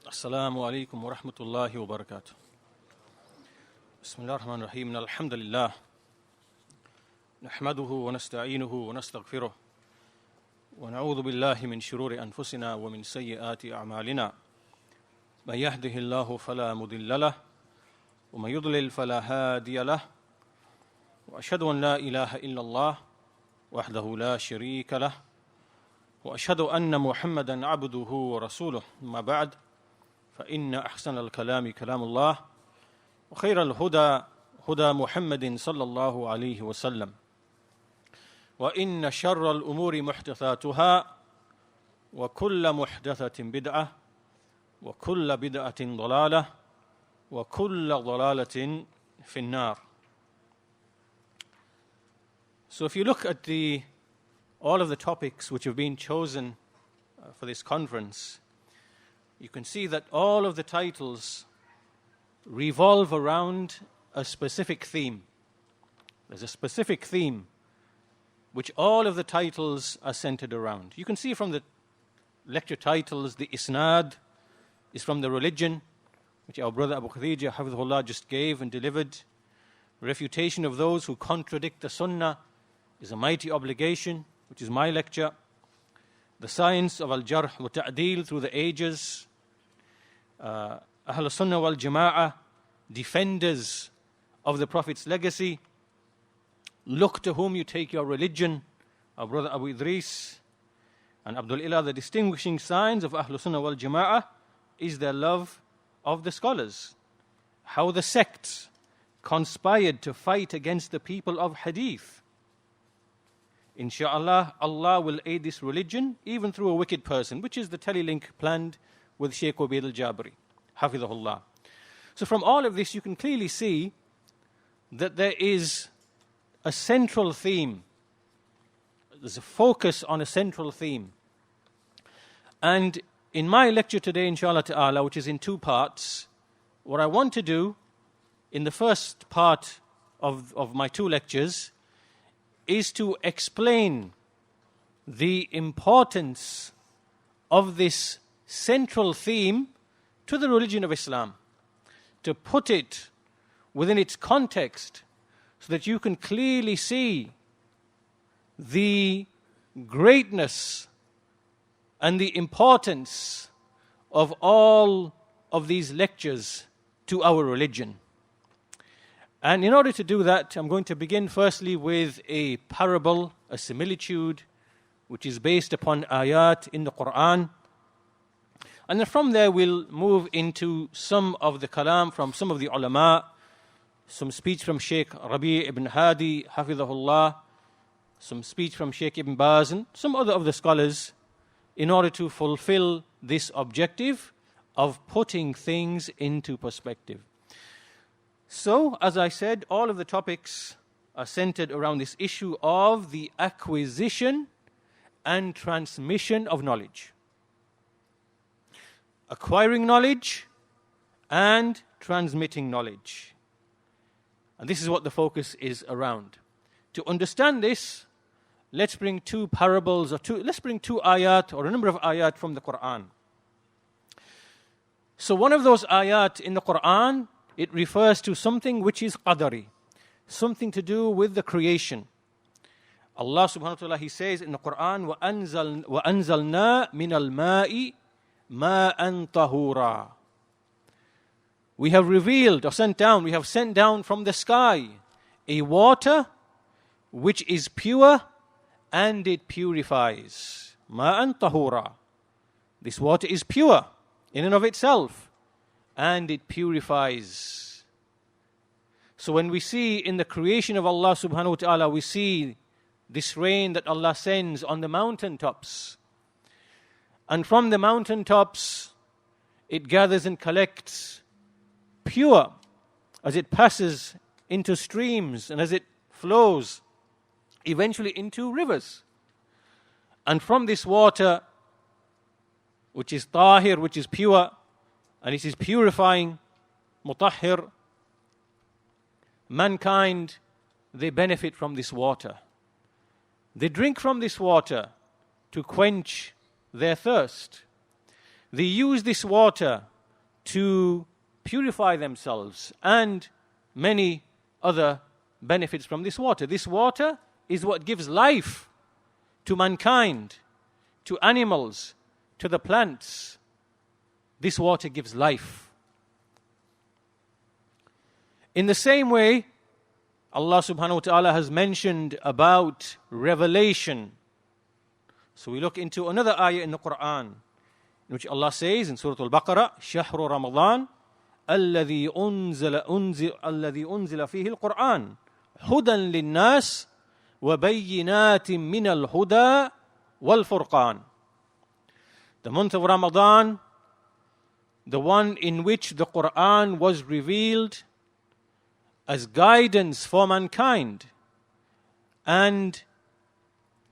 السلام عليكم ورحمة الله وبركاته. بسم الله الرحمن الرحيم. الحمد لله نحمده ونستعينه ونستغفره ونعوذ بالله من شرور أنفسنا ومن سيئات أعمالنا. من يهده الله فلا مضل له ومن يضلل فلا هادي له وأشهد أن لا إله إلا الله وحده لا شريك له وأشهد أن محمدا عبده ورسوله. ما بعد، فإن أحسن الكلام كلام الله وخير الهدى هدى محمد صلى الله عليه وسلم وإن شر الأمور محدثاتها وكل محدثة بدعة وكل بدعة ضلالة وكل ضلالة في النار. So if you look at all of the topics which have been chosen for this conference, you can see that all of the titles revolve around a specific theme. There's a specific theme which all of the titles are centered around. You can see from the lecture titles, the Isnad is from the religion, which our brother Abu Khadija Hafidhullah just gave and delivered. Refutation of those who contradict the Sunnah is a mighty obligation, which is my lecture. The science of al-jarh wa ta'deel through the ages. Ahl Sunnah wal Jama'ah, defenders of the Prophet's legacy. Look to whom you take your religion. Our brother Abu Idris and Abdul Ilah, the distinguishing signs of Ahl Sunnah wal Jama'ah is their love of the scholars. How the sects conspired to fight against the people of Hadith. Insha'Allah, Allah will aid this religion even through a wicked person, which is the telelink planned with Shaykh Ubaid al-Jabri, Hafidhullah. So from all of this, you can clearly see that there is a central theme. There's a focus on a central theme. And in my lecture today, inshallah ta'ala, which is in two parts, what I want to do in the first part of my two lectures is to explain the importance of this central theme to the religion of Islam, to put it within its context so that you can clearly see the greatness and the importance of all of these lectures to our religion. And in order to do that, I'm going to begin firstly with a parable, a similitude, which is based upon ayat in the Quran. And then from there we'll move into some of the kalam from some of the ulama, some speech from Shaykh Rabi' ibn Hadi, Hafidhahullah, some speech from Shaykh ibn Baz, and some other of the scholars, in order to fulfill this objective of putting things into perspective. So, as I said, all of the topics are centered around this issue of the acquisition and transmission of knowledge. Acquiring knowledge and transmitting knowledge. And this is what the focus is around. To understand this, let's bring two parables, let's bring two ayat or a number of ayat from the Quran. So one of those ayat in the Quran, it refers to something which is qadari, something to do with the creation. Allah subhanahu wa ta'ala, He says in the Quran, وَأَنزَلْنَا مِنَ الْمَاءِ مَاءً طَهُورًا. We have revealed or sent down from the sky a water which is pure and it purifies. مَاءً طَهُورًا. This water is pure in and of itself, and it purifies. So when we see in the creation of Allah subhanahu wa ta'ala, we see this rain that Allah sends on the mountaintops. And from the mountaintops, it gathers and collects pure as it passes into streams and as it flows eventually into rivers. And from this water, which is tahir, which is pure, and it is purifying, mutahhir, mankind, they benefit from this water. They drink from this water to quench their thirst. They use this water to purify themselves, and many other benefits from this water. This water is what gives life to mankind, to animals, to the plants. This water gives life. In the same way, Allah subhanahu wa ta'ala has mentioned about revelation. So we look into another ayah in the Quran, in which Allah says in Surah Al-Baqarah, شَهْرُ رَمَضَانَ الَّذِي أُنزِلَ فِيهِ الْقُرْآنِ هُدًى لِلنَّاسِ وَبَيِّنَاتٍ مِّنَ الْهُدَى وَالْفُرْقَانِ. The month of Ramadan, the one in which the Quran was revealed as guidance for mankind, and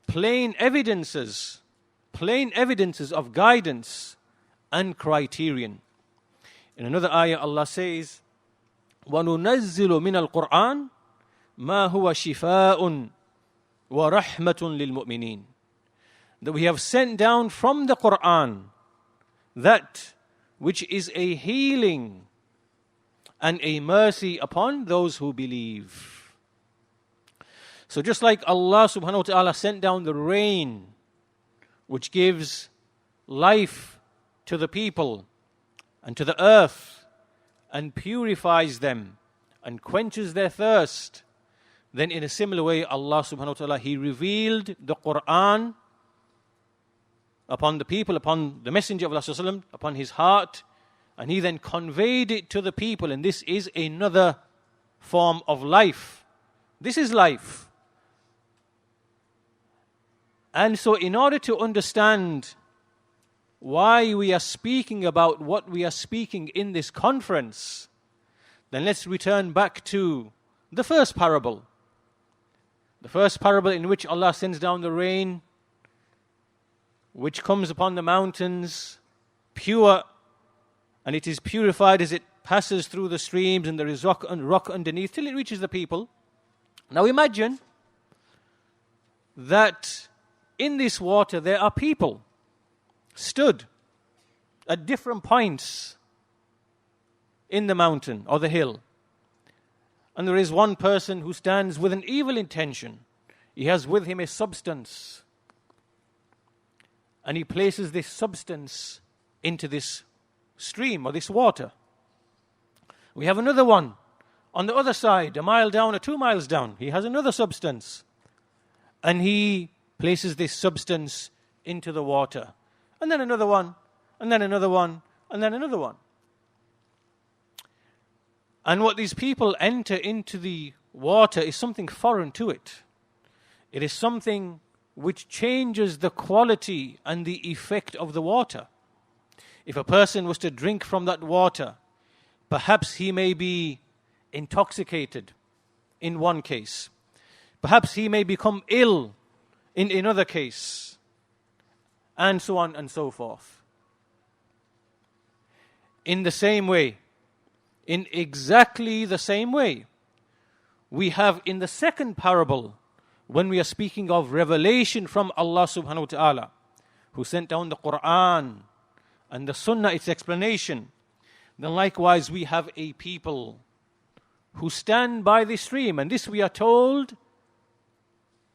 plain evidences of guidance and criterion. In another ayah, Allah says, وَنُنَزِّلُ مِنَ الْقُرْآنِ مَا هُوَ شِفَاءٌ وَرَحْمَةٌ لِلْمُؤْمِنِينَ. That we have sent down from the Quran that which is a healing and a mercy upon those who believe. So just like Allah subhanahu wa ta'ala sent down the rain, which gives life to the people and to the earth, and purifies them and quenches their thirst, then in a similar way, Allah subhanahu wa ta'ala, He revealed the Quran upon the people, upon the Messenger of Allah sallallahu alaihi wasallam, upon his heart, and He then conveyed it to the people. And this is another form of life. This is life. And so in order to understand why we are speaking about what we are speaking in this conference, then let's return back to the first parable. The first parable in which Allah sends down the rain, which comes upon the mountains, pure, and it is purified as it passes through the streams, and there is rock underneath till it reaches the people. Now imagine that in this water there are people stood at different points in the mountain or the hill. And there is one person who stands with an evil intention. He has with him a substance, and he places this substance into this stream or this water. We have another one on the other side, a mile down or 2 miles down. He has another substance, and he places this substance into the water. And then another one, and then another one, and then another one. And what these people enter into the water is something foreign to it. It is something which changes the quality and the effect of the water. If a person was to drink from that water, perhaps he may be intoxicated in one case. Perhaps he may become ill in another case. And so on and so forth. In the same way, in exactly the same way, we have in the second parable, when we are speaking of revelation from Allah subhanahu wa ta'ala, who sent down the Quran and the Sunnah, its explanation, then likewise we have a people who stand by the stream. And this we are told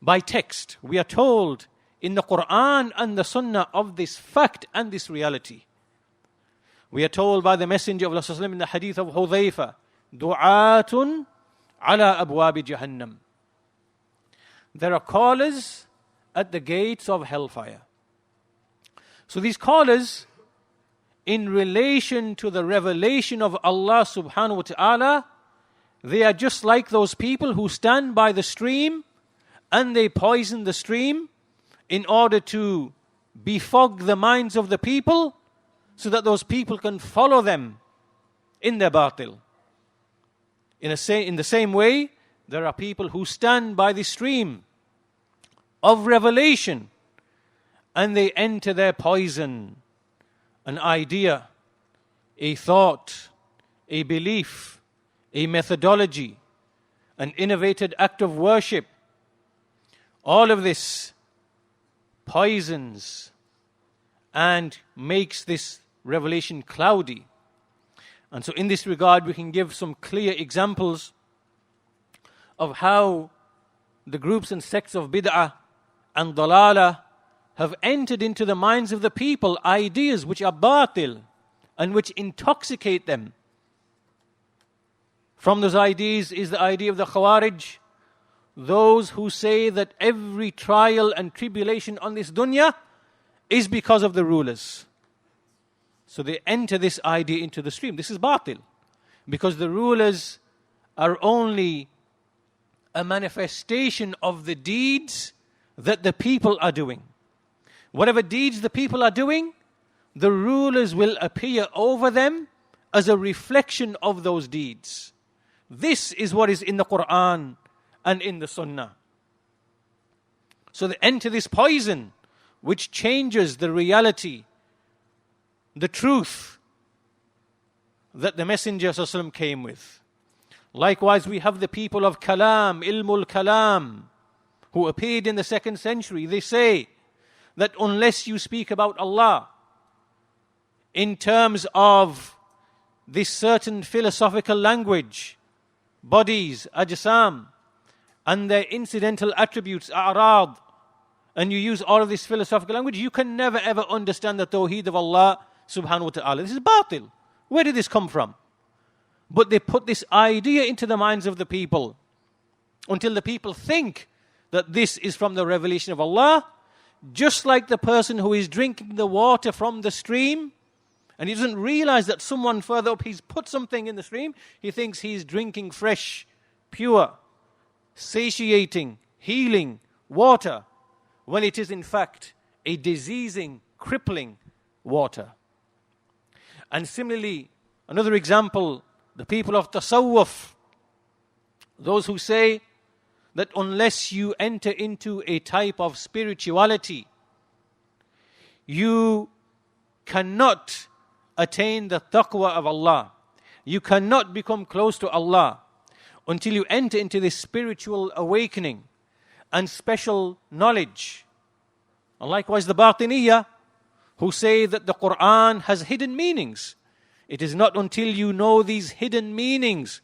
by text. We are told in the Quran and the Sunnah of this fact and this reality. We are told by the Messenger of Allah in the hadith of Hudhayfa, Du'atun ala abwabi Jahannam. There are callers at the gates of hellfire. So these callers, in relation to the revelation of Allah subhanahu wa ta'ala, they are just like those people who stand by the stream and they poison the stream in order to befog the minds of the people, so that those people can follow them in their batil. In the same way, there are people who stand by the stream of revelation and they enter their poison, an idea, a thought, a belief, a methodology, an innovated act of worship. All of this poisons and makes this revelation cloudy. And so in this regard, we can give some clear examples of how the groups and sects of bid'ah and dalala have entered into the minds of the people ideas which are batil and which intoxicate them. From those ideas is the idea of the Khawarij, those who say that every trial and tribulation on this dunya is because of the rulers. So they enter this idea into the stream. This is batil, because the rulers are only a manifestation of the deeds that the people are doing. Whatever deeds the people are doing, the rulers will appear over them as a reflection of those deeds. This is what is in the Quran and in the Sunnah. So they enter this poison which changes the reality, the truth that the Messenger ﷺ came with. Likewise, we have the people of Kalam, Ilmul Kalam, who appeared in the 2nd century. They say that unless you speak about Allah in terms of this certain philosophical language, bodies, ajsam, and their incidental attributes, a'rad, and you use all of this philosophical language, you can never ever understand the tawheed of Allah subhanahu wa ta'ala. This is batil. Where did this come from? But they put this idea into the minds of the people until the people think that this is from the revelation of Allah, just like the person who is drinking the water from the stream and he doesn't realize that someone further up, he's put something in the stream. He thinks he's drinking fresh, pure, satiating, healing water, when it is in fact a diseasing, crippling water. And similarly, another example, the people of Tasawwuf, those who say that unless you enter into a type of spirituality, you cannot attain the taqwa of Allah. You cannot become close to Allah until you enter into this spiritual awakening and special knowledge. And likewise the Batiniyah, who say that the Quran has hidden meanings. It is not until you know these hidden meanings,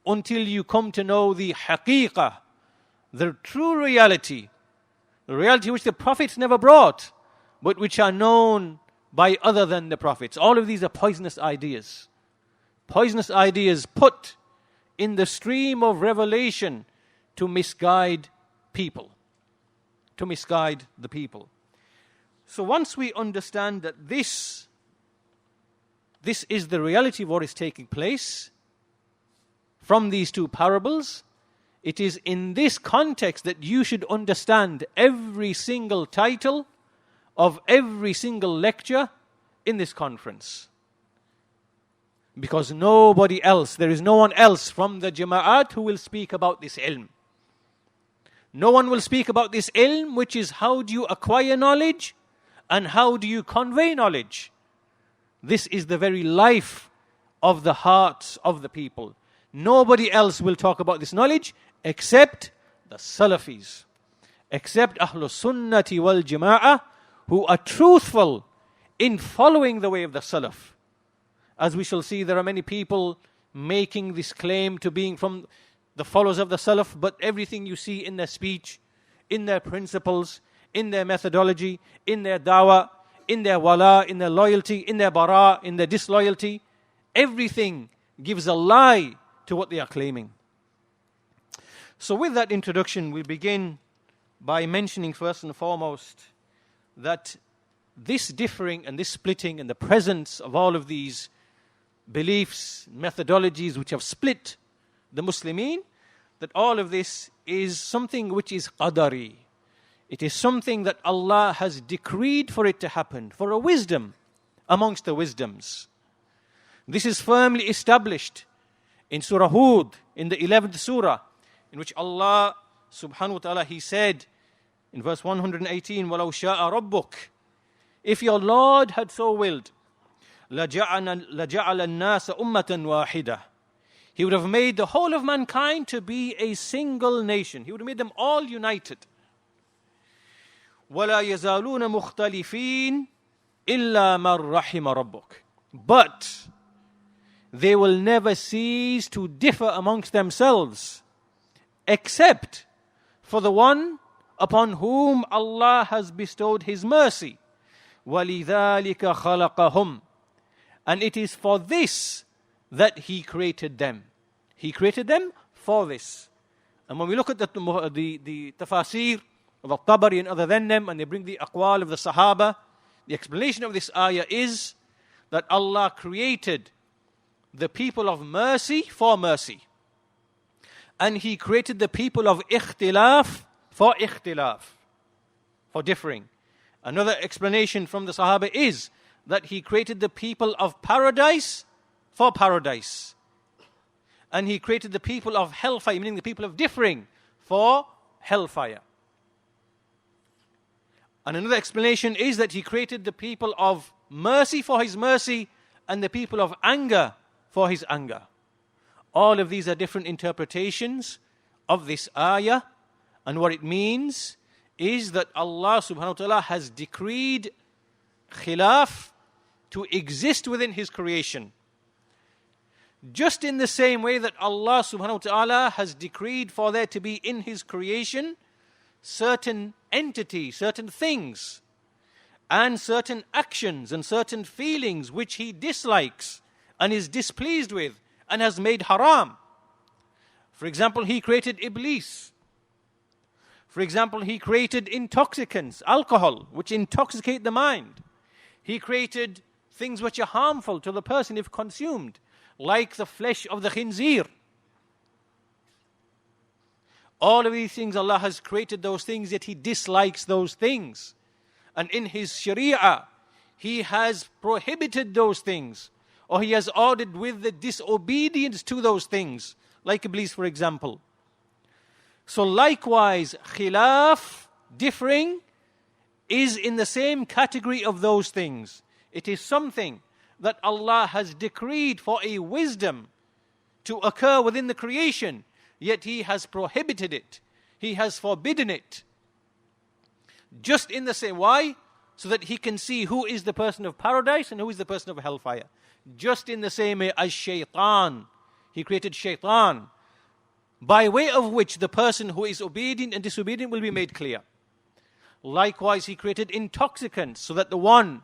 until you come to know the haqiqah, the true reality, the reality which the prophets never brought, but which are known by other than the prophets. All of these are poisonous ideas. Poisonous ideas put in the stream of revelation to misguide people. To misguide the people. So once we understand that this is the reality of what is taking place from these two parables, it is in this context that you should understand every single title of every single lecture in this conference. Because nobody else, there is no one else from the Jama'at who will speak about this ilm. No one will speak about this ilm, which is how do you acquire knowledge and how do you convey knowledge. This is the very life of the hearts of the people. Nobody else will talk about this knowledge except the Salafis, except Ahlus Sunnati wal Jama'ah, who are truthful in following the way of the Salaf. As we shall see, there are many people making this claim to being from the followers of the Salaf, but everything you see in their speech, in their principles, in their methodology, in their dawah, in their wala, in their loyalty, in their bara, in their disloyalty, everything gives a lie to what they are claiming. So with that introduction, we begin by mentioning first and foremost that this differing and this splitting and the presence of all of these beliefs, methodologies which have split the Muslimin, that all of this is something which is qadari. It is something that Allah has decreed for it to happen, for a wisdom amongst the wisdoms. This is firmly established in Surah Hud, in the 11th surah, in which Allah subhanahu wa ta'ala, He said in verse 118, وَلَوْ شَاءَ رَبُّكَ, if your Lord had so willed, لَجَعَلَ النَّاسَ أُمَّةً وَاحِدَةً, He would have made the whole of mankind to be a single nation. He would have made them all united. وَلَا يَزَالُونَ مُخْتَلِفِينَ إِلَّا مَنْ رَحِمَ رَبُّكَ. But they will never cease to differ amongst themselves, except for the one upon whom Allah has bestowed His mercy. وَلِذَلِكَ خَلَقَهُمْ. And it is for this that He created them. He created them for this. And when we look at the tafasir of Al-Tabari and other than them, and they bring the aqwal of the Sahaba, the explanation of this ayah is that Allah created the people of mercy for mercy. And He created the people of ikhtilaf, for differing. Another explanation from the Sahaba is that He created the people of paradise for paradise. And He created the people of hellfire, meaning the people of differing, for hellfire. And another explanation is that He created the people of mercy for His mercy and the people of anger for His anger. All of these are different interpretations of this ayah, and what it means is that Allah subhanahu wa ta'ala has decreed khilaf to exist within His creation. Just in the same way that Allah subhanahu wa ta'ala has decreed for there to be in His creation certain entities, certain things, and certain actions and certain feelings which He dislikes and is displeased with and has made haram. For example, He created Iblis. For example, He created intoxicants, alcohol, which intoxicate the mind. He created things which are harmful to the person if consumed, like the flesh of the khinzir. All of these things, Allah has created those things, yet He dislikes those things. And in His sharia, He has prohibited those things, or He has ordered with the disobedience to those things, like Iblis, for example. So likewise, khilaf, differing, is in the same category of those things. It is something that Allah has decreed for a wisdom to occur within the creation, yet He has prohibited it. He has forbidden it. Just in the same way, so that He can see who is the person of paradise and who is the person of hellfire. Just in the same way as shaitan. He created shaitan, by way of which the person who is obedient and disobedient will be made clear. Likewise, He created intoxicants, so that the one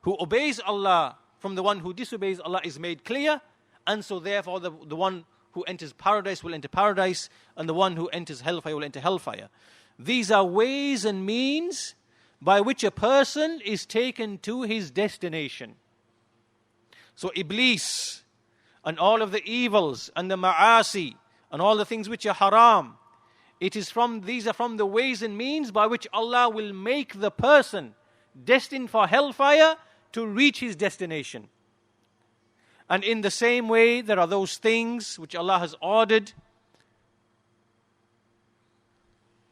who obeys Allah from the one who disobeys Allah is made clear, and so therefore the one who enters paradise will enter paradise, and the one who enters hellfire will enter hellfire. These are ways and means by which a person is taken to his destination. So Iblis and all of the evils and the ma'asi and all the things which are haram, these are from the ways and means by which Allah will make the person destined for hellfire to reach his destination. And in the same way, there are those things which Allah has ordered,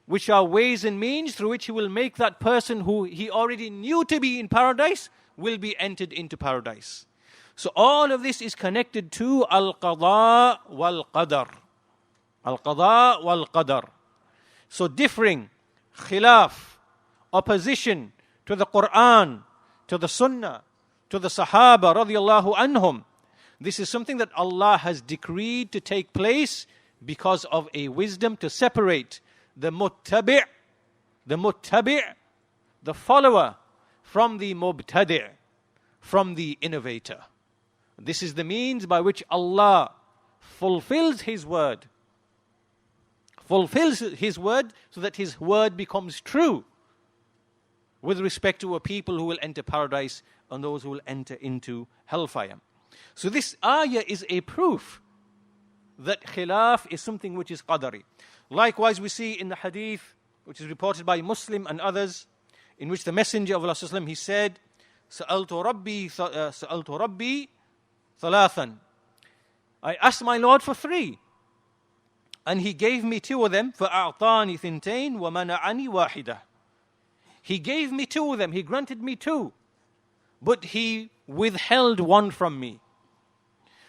which are ways and means through which He will make that person who He already knew to be in paradise will be entered into paradise. So all of this is connected to al-qada wal-qadar. Al-qada wal-qadar. So differing, khilaf, opposition to the Quran, to the Sunnah, to the Sahaba radiyallahu anhum. This is something that Allah has decreed to take place because of a wisdom to separate the muttabi', the follower, from the mubtadi', from the innovator. This is the means by which Allah fulfills His word. Fulfills His word so that His word becomes true with respect to a people who will enter paradise and those who will enter into hellfire. So this ayah is a proof that khilaf is something which is qadari. Likewise, we see in the hadith, which is reported by Muslim and others, in which the Messenger of Allah, he said, Sa'altu Rabbi thalathan. I asked my Lord for 3, and He gave me 2 of them. فَأَعْطَانِ ثِنْتَيْنِ وَمَنَعَنِي وَاحِدَةً. He gave me 2 of them, He granted me 2, but He withheld 1 from me.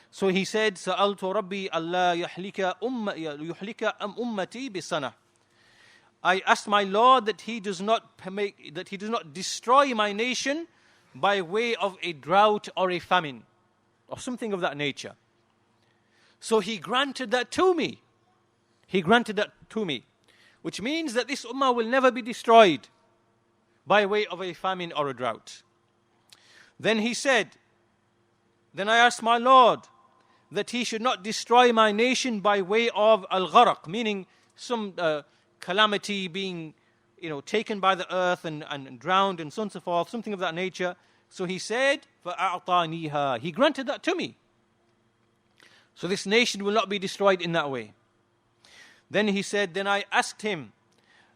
So he said, Sa'altu Rabbi Allah yuhlika ummati bisana. I asked my Lord that He does not destroy my nation by way of a drought or a famine, or something of that nature. So he granted that to me. He granted that to me. Which means that this ummah will never be destroyed by way of a famine or a drought. Then he said, then I asked my Lord that he should not destroy my nation by way of al-gharaq, meaning some calamity being taken by the earth and drowned and so on and so forth, something of that nature. So he said, فَأَعْطَانِيهَا. He granted that to me. So this nation will not be destroyed in that way. Then he said, then I asked him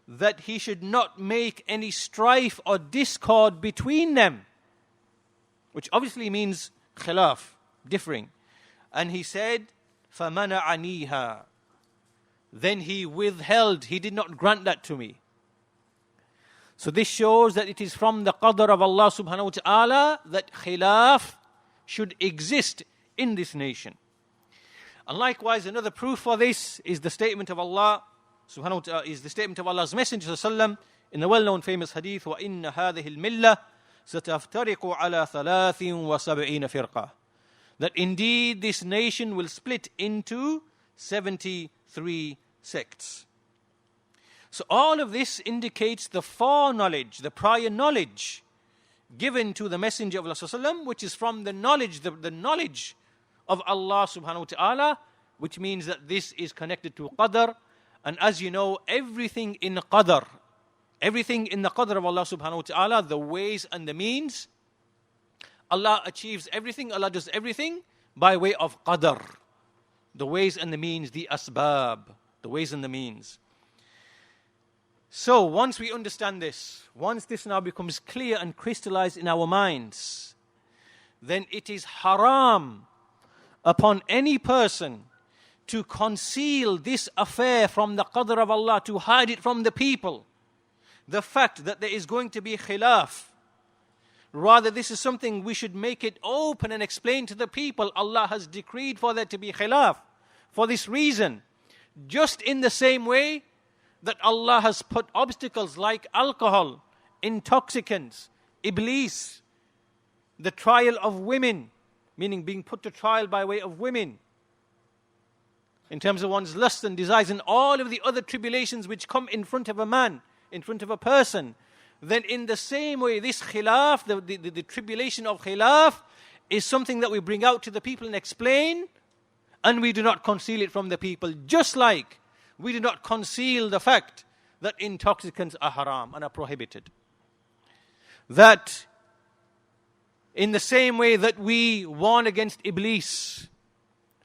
that he should not make any strife or discord between them, which obviously means khilaf, differing. And he said, فَمَنَعَنِيهَا. Then he withheld, he did not grant that to me. So this shows that it is from the qadr of Allah subhanahu wa ta'ala that khilaf should exist in this nation. And likewise, another proof for this is the statement of Allah subhanahu wa ta'ala, is the statement of Allah's Messenger sallallahu in the well-known famous hadith, وَإِنَّ هَذِهِ الْمِلَّةِ سَتَفْتَرِقُ عَلَى 73 فِرْقَةٍ. That indeed this nation will split into 73 sects. So all of this indicates the foreknowledge, the prior knowledge given to the Messenger of Allah sallallahu, which is from the knowledge, the knowledge of Allah subhanahu wa ta'ala, which means that this is connected to qadr. And as you know, everything in qadr, everything in the qadr of Allah subhanahu wa ta'ala, the ways and the means, Allah achieves everything, Allah does everything by way of qadr. The ways and the means, the asbab, the ways and the means. So once we understand this, once this now becomes clear and crystallized in our minds, then it is haram upon any person to conceal this affair from the qadr of Allah, to hide it from the people. The fact that there is going to be khilaf. Rather, this is something we should make it open and explain to the people. Allah has decreed for there to be khilaf for this reason. Just in the same way that Allah has put obstacles like alcohol, intoxicants, iblis, the trial of women, meaning being put to trial by way of women, in terms of one's lust and desires, and all of the other tribulations which come in front of a man, in front of a person. Then in the same way, this khilaf, the tribulation of khilaf, is something that we bring out to the people and explain, and we do not conceal it from the people. Just like we do not conceal the fact that intoxicants are haram and are prohibited. That in the same way that we warn against Iblis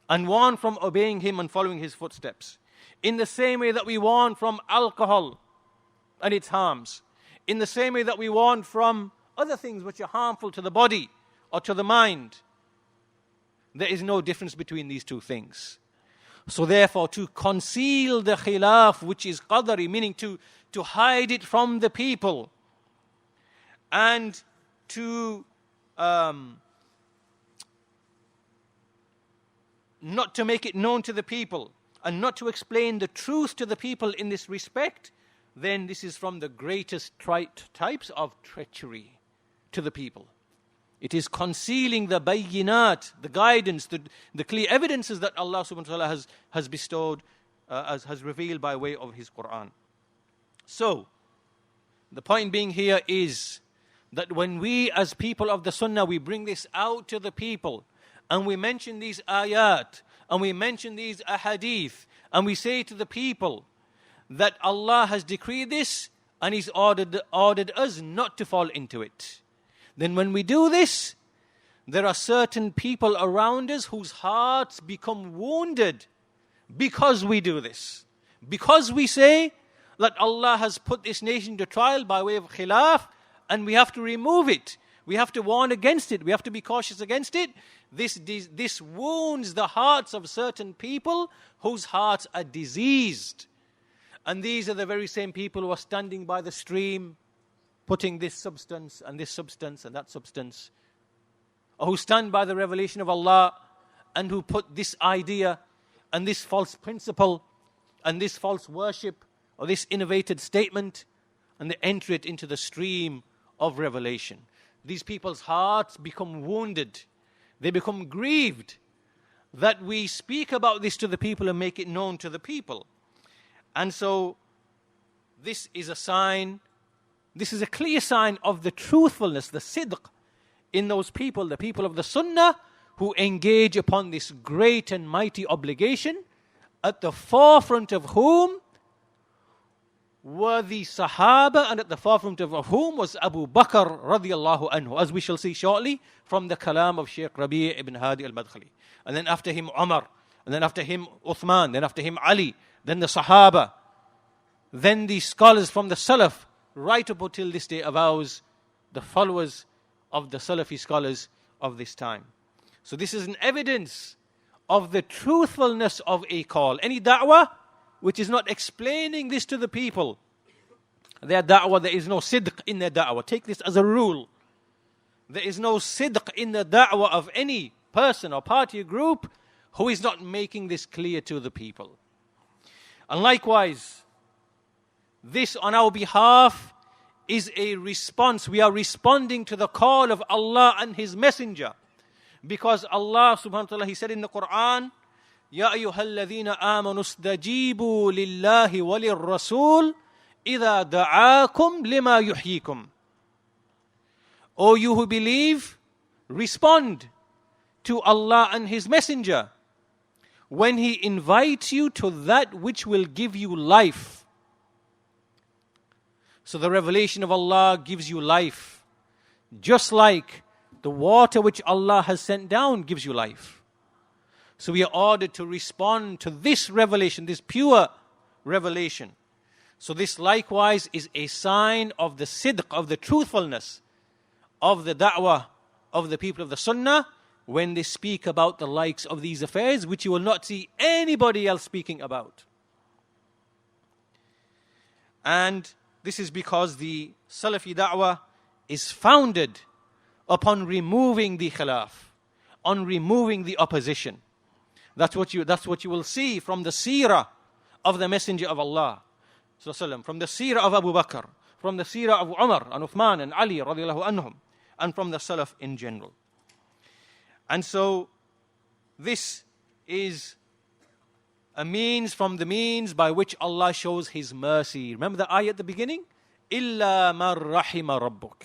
and warn from obeying him and following his footsteps, in the same way that we warn from alcohol and its harms, in the same way that we warn from other things which are harmful to the body or to the mind, there is no difference between these two things. So therefore, to conceal the khilaf, which is qadari, meaning to hide it from the people, and to not to make it known to the people, and not to explain the truth to the people in this respect, then this is from the greatest types of treachery to the people. It is concealing the bayyinat, the guidance, the clear evidences that Allah subhanahu wa ta'ala has bestowed, has revealed by way of His Quran. So, the point being here is that when we as people of the Sunnah, we bring this out to the people, and we mention these ayat, and we mention these ahadith, and we say to the people that Allah has decreed this, and He's ordered us not to fall into it. Then when we do this, there are certain people around us whose hearts become wounded because we do this. Because we say that Allah has put this nation to trial by way of khilaf, and we have to remove it. We have to warn against it. We have to be cautious against it. This wounds the hearts of certain people whose hearts are diseased. And these are the very same people who are standing by the stream, putting this substance and that substance, or who stand by the revelation of Allah and who put this idea and this false principle and this false worship or this innovated statement, and they enter it into the stream of revelation. These people's hearts become wounded. They become grieved that we speak about this to the people and make it known to the people. And so this is a sign, this is a clear sign of the truthfulness, the sidq in those people, the people of the Sunnah, who engage upon this great and mighty obligation, at the forefront of whom were the Sahaba, and at the forefront of whom was Abu Bakr radiallahu anhu, as we shall see shortly from the kalam of Shaykh Rabi' ibn Hadi al-Madkhali. And then after him Umar, and then after him Uthman, then after him Ali, then the Sahaba, then the scholars from the Salaf, right up until this day of ours, the followers of the Salafi scholars of this time. So this is an evidence of the truthfulness of a call. Any da'wah which is not explaining this to the people, their da'wah, there is no sidq in their da'wah. Take this as a rule. There is no sidq in the da'wah of any person or party or group who is not making this clear to the people. And likewise, this on our behalf is a response. We are responding to the call of Allah and His Messenger. Because Allah subhanahu wa ta'ala, He said in the Quran, يَا أَيُّهَا الَّذِينَ آمَنُوا اسْتَجِيبُوا لِلَّهِ وَلِلرَّسُولِ إِذَا دَعَاكُمْ لِمَا يُحْيِيكُمْ. O you who believe, respond to Allah and His Messenger when He invites you to that which will give you life. So the revelation of Allah gives you life, just like the water which Allah has sent down gives you life. So we are ordered to respond to this revelation, this pure revelation. So this likewise is a sign of the sidq, of the truthfulness of the da'wah of the people of the Sunnah, when they speak about the likes of these affairs, which you will not see anybody else speaking about. And this is because the Salafi da'wah is founded upon removing the khilaf, on removing the opposition. That's what you will see from the seerah of the Messenger of Allah, from the seerah of Abu Bakr, from the seerah of Umar and Uthman and Ali radiallahu anhum, and from the Salaf in general. And so this is a means from the means by which Allah shows His mercy. Remember the ayah at the beginning? إِلَّا مَنْ رَحِمَ رَبُّكَ.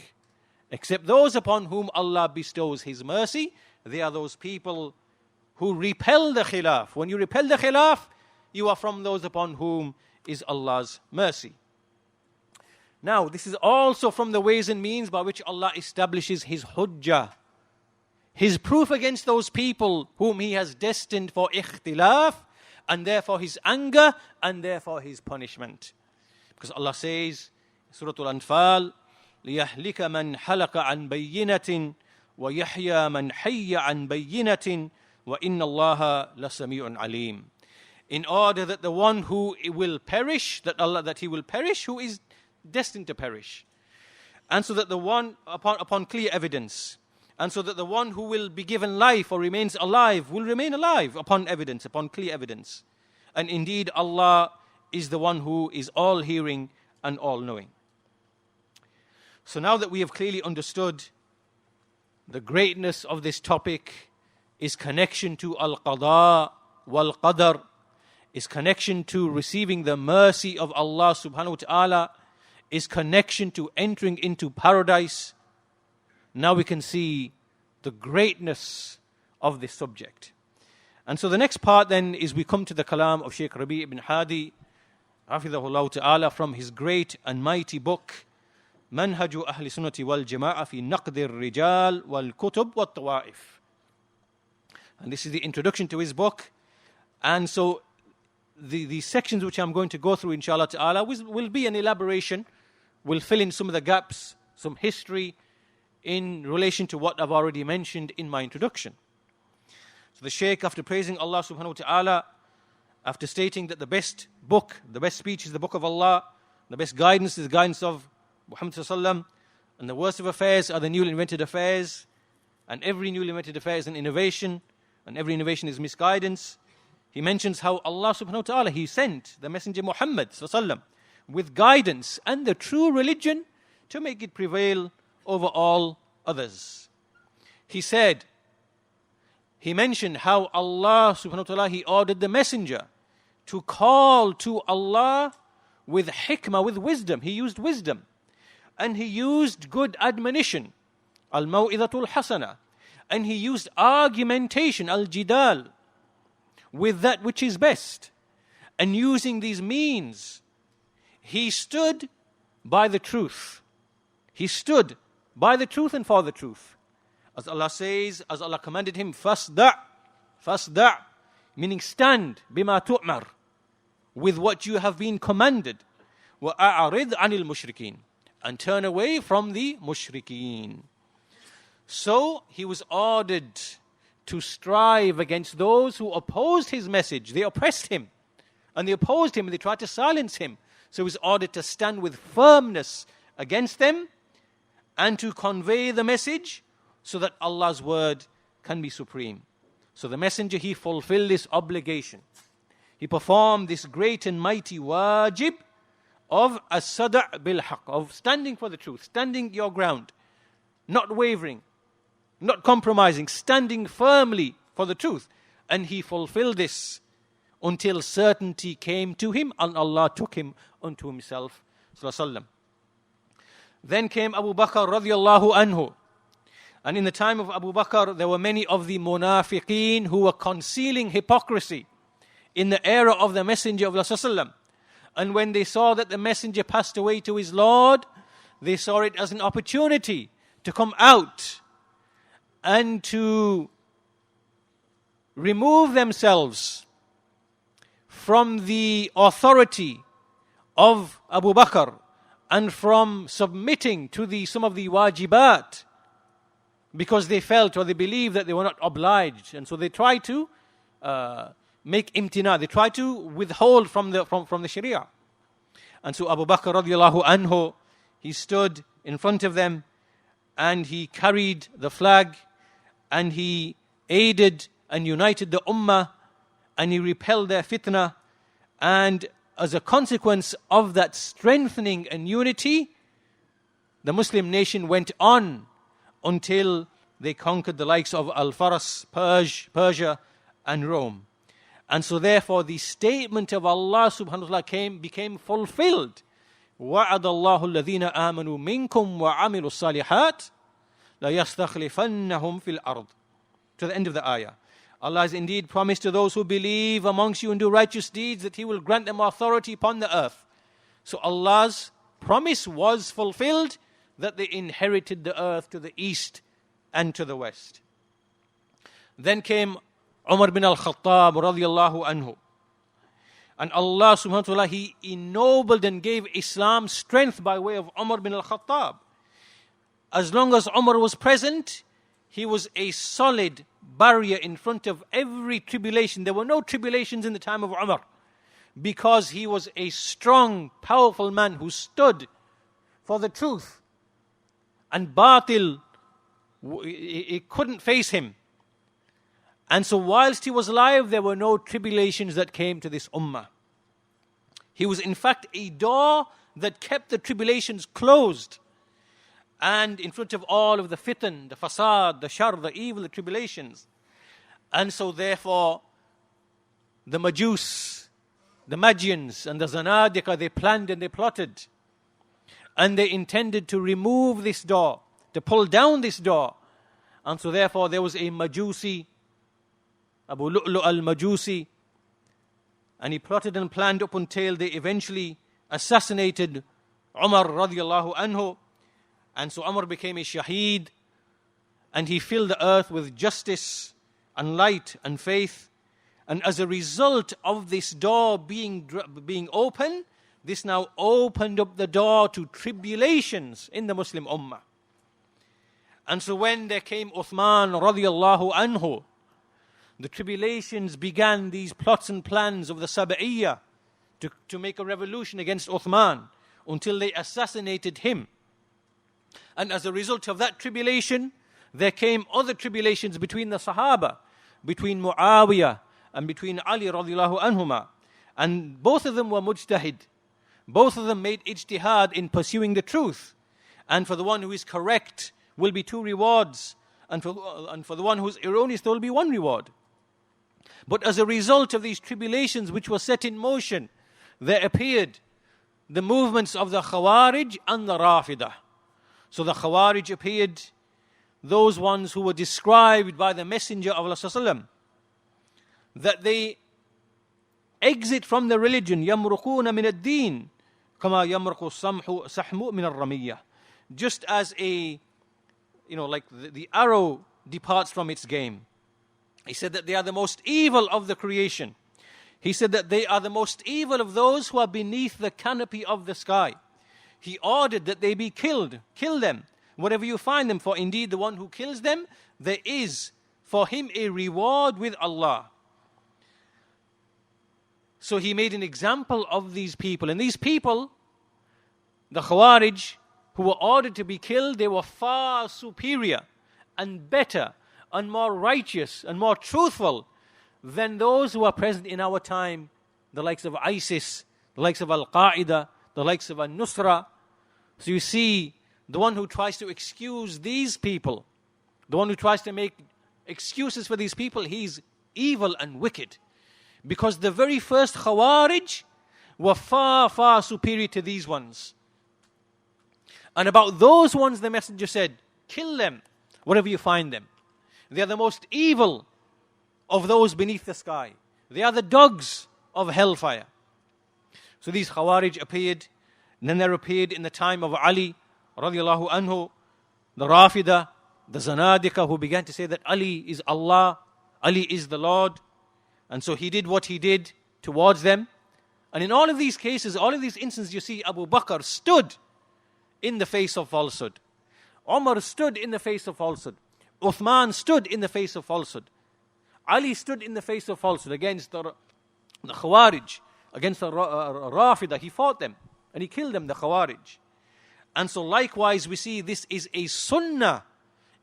Except those upon whom Allah bestows His mercy, they are those people who repel the khilaf. When you repel the khilaf, you are from those upon whom is Allah's mercy. Now, this is also from the ways and means by which Allah establishes His hujjah, His proof against those people whom He has destined for ikhtilaf, and therefore His anger, and therefore His punishment. Because Allah says, Surah Al-Anfal, لِيَهْلِكَ مَنْ حَلَقَ عَنْ بَيِّنَةٍ وَيَحْيَى مَنْ حَيَّ عَنْ بَيِّنَةٍ وَإِنَّ اللَّهَ لَسَمِيعٌ عَلِيمٌ. In order that the one who will perish, that he will perish, who is destined to perish. And so that the one upon clear evidence. And so that the one who will be given life or remains alive will remain alive upon evidence, upon clear evidence. And indeed Allah is the one who is all hearing and all knowing. So now that we have clearly understood the greatness of this topic, is connection to al-qada wal-qadar, is connection to receiving the mercy of Allah subhanahu wa ta'ala, is connection to entering into paradise. Now we can see the greatness of this subject. And so the next part then is we come to the kalam of Shaykh Rabi' ibn Hadi, hafidhahullah ta'ala, from his great and mighty book, Manhaju Ahli Sunnati wal Jama'ah fi Naqd al-Rijal wal Kutub wal Tawa'if. And this is the introduction to his book. And so the sections which I'm going to go through, inshallah ta'ala, will be an elaboration, will fill in some of the gaps, some history in relation to what I've already mentioned in my introduction. So the Shaykh, after praising Allah subhanahu wa ta'ala, after stating that the best book, the best speech is the book of Allah, the best guidance is the guidance of Muhammad sallallahu alaihi wasallam, and the worst of affairs are the newly invented affairs, and every newly invented affair is an innovation, and every innovation is misguidance. He mentions how Allah subhanahu wa ta'ala, He sent the Messenger Muhammad sallallahu alaihi wasallam with guidance and the true religion to make it prevail over all others. He said, he mentioned how Allah subhanahu wa ta'ala, He ordered the messenger to call to Allah with hikmah, with wisdom. He used wisdom. And he used good admonition, al-maw'idatul hasana. And he used argumentation, al-jidal, with that which is best. And using these means, he stood by the truth. He stood by the truth and for the truth. As Allah says, as Allah commanded him, fasda', meaning stand, bima tu'mar, with what you have been commanded. وَأَعْرِضْ عَنِ الْمُشْرِكِينَ, and turn away from the mushrikeen. So he was ordered to strive against those who opposed his message. They oppressed him, and they opposed him, and they tried to silence him. So he was ordered to stand with firmness against them and to convey the message so that Allah's word can be supreme. So the messenger, he fulfilled this obligation. He performed this great and mighty wajib of as-sada' bil-haq, of standing for the truth, standing your ground, not wavering, not compromising, standing firmly for the truth. And he fulfilled this until certainty came to him and Allah took him unto himself. Then came Abu Bakr radiallahu anhu. And in the time of Abu Bakr, there were many of the munafiqeen who were concealing hypocrisy in the era of the Messenger of Allah. And when they saw that the Messenger passed away to his Lord, they saw it as an opportunity to come out and to remove themselves from the authority of Abu Bakr and from submitting to some of the wajibat, because they felt or they believed that they were not obliged. And so they tried to make imtina, they tried to withhold from the Sharia. And so Abu Bakr radiallahu anhu, he stood in front of them and he carried the flag and he aided and united the ummah and he repelled their fitna. And as a consequence of that strengthening and unity, the Muslim nation went on until they conquered the likes of Al-Faras, Persia and Rome. And so therefore the statement of Allah subhanahu wa ta'ala became fulfilled. وَعَدَ اللَّهُ الَّذِينَ آمَنُوا مِنْكُمْ وَعَمِلُوا الصَّالِحَاتِ لَيَسْتَخْلِفَنَّهُمْ فِي الْأَرْضِ. To the end of the ayah. Allah has indeed promised to those who believe amongst you and do righteous deeds that He will grant them authority upon the earth. So Allah's promise was fulfilled, that they inherited the earth to the east and to the west. Then came Umar bin al-Khattab radiyallahu anhu. And Allah subhanahu wa ta'ala, He ennobled and gave Islam strength by way of Umar bin al-Khattab. As long as Umar was present, he was a solid barrier in front of every tribulation. There were no tribulations in the time of Umar, because he was a strong, powerful man who stood for the truth. And batil, it couldn't face him. And so whilst he was alive, there were no tribulations that came to this ummah. He was in fact a door that kept the tribulations closed. And in front of all of the fitan, the fasad, the shar, the evil, the tribulations. And so therefore, the Majus, the Magians and the Zanadiqa, they planned and they plotted. And they intended to remove this door, to pull down this door. And so therefore there was a Majusi, Abu Lu'lu al-Majusi, and he plotted and planned up until they eventually assassinated Umar radiallahu anhu. And so Umar became a shaheed, and he filled the earth with justice and light and faith. And as a result of this door being open, this now opened up the door to tribulations in the Muslim ummah. And so when there came Uthman radiallahu anhu, the tribulations began, these plots and plans of the Sab'iyya to make a revolution against Uthman until they assassinated him. And as a result of that tribulation, there came other tribulations between the Sahaba, between Muawiyah and between Ali radiallahu anhuma. And both of them were mujtahid. Both of them made ijtihad in pursuing the truth. And for the one who is correct will be two rewards. and for the one who's erroneous, there will be one reward. But as a result of these tribulations which were set in motion, there appeared the movements of the Khawarij and the Rafidah. So the Khawarij appeared, those ones who were described by the Messenger of Allah sallallahu alaihi wasallam, that they exit from the religion, يَمْرُقُونَ مِنَ الدِّينِ كَمَا يَمْرُقُ السَّحْمُ مِنَ الرَّمِيَّةِ. Just as like the arrow departs from its game. He said that they are the most evil of the creation. He said that they are the most evil of those who are beneath the canopy of the sky. He ordered that they be killed. Kill them, wherever you find them. For indeed the one who kills them, there is for him a reward with Allah. So he made an example of these people. And these people, the Khawarij, who were ordered to be killed, they were far superior and better and more righteous and more truthful than those who are present in our time, the likes of ISIS, the likes of Al-Qaeda, the likes of Al-Nusra. So you see, the one who tries to excuse these people, the one who tries to make excuses for these people, he's evil and wicked. Because the very first Khawarij were far, far superior to these ones. And about those ones the Messenger said, kill them wherever you find them. They are the most evil of those beneath the sky. They are the dogs of hellfire. So these Khawarij appeared, and then there appeared in the time of Ali radiallahu anhu, the Rafidah, the Zanadika, who began to say that Ali is Allah, Ali is the Lord. And so he did what he did towards them. And in all of these cases, all of these instances, you see Abu Bakr stood in the face of falsehood. Umar stood in the face of falsehood. Uthman stood in the face of falsehood. Ali stood in the face of falsehood against the Khawarij, against the Rafidah. He fought them and he killed them, the Khawarij. And so likewise we see this is a sunnah